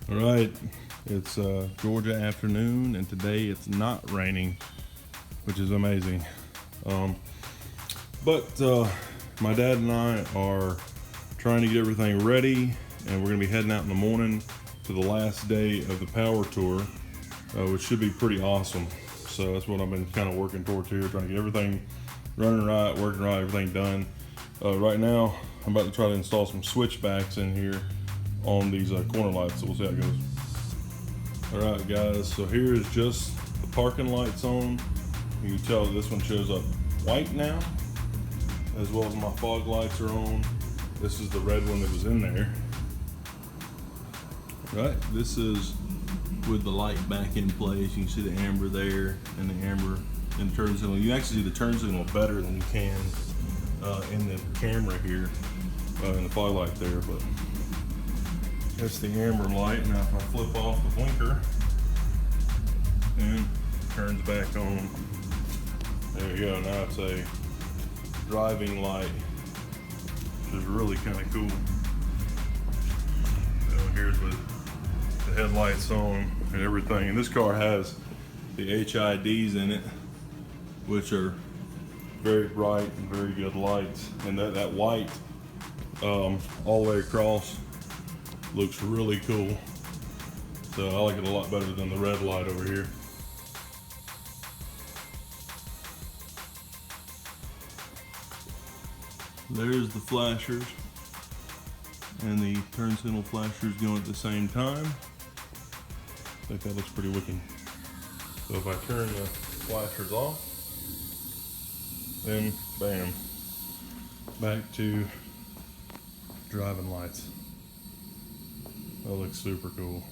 All right, it's Georgia afternoon, and today it's not raining, which is amazing. But my dad and I are trying to get everything ready, and we're gonna be heading out in the morning to the last day of the power tour, which should be pretty awesome. So that's what I've been kind of working towards here, trying to get everything running right, working right, everything done. Right now, I'm about to try to install some switchbacks in here on these corner lights, so we'll see how it goes. All right, guys, so here is just the parking lights on. You can tell this one shows up white now, as well as my fog lights are on. This is the red one that was in there. All right, this is with the light back in place. You can see the amber there and the amber in the turn signal. You actually see the turn signal better than you can in the camera here, in the fog light there, but that's the amber light. Now if I flip off the blinker, and it turns back on. There you go, now it's a driving light, which is really kind of cool. So here's with the headlights on and everything. And this car has the HIDs in it, which are very bright and very good lights. And that white all the way across looks really cool. So I like it a lot better than the red light over here. There's the flashers and the turn signal flashers going at the same time. I think that looks pretty wicked. So if I turn the flashers off, then bam, back to driving lights. That looks super cool.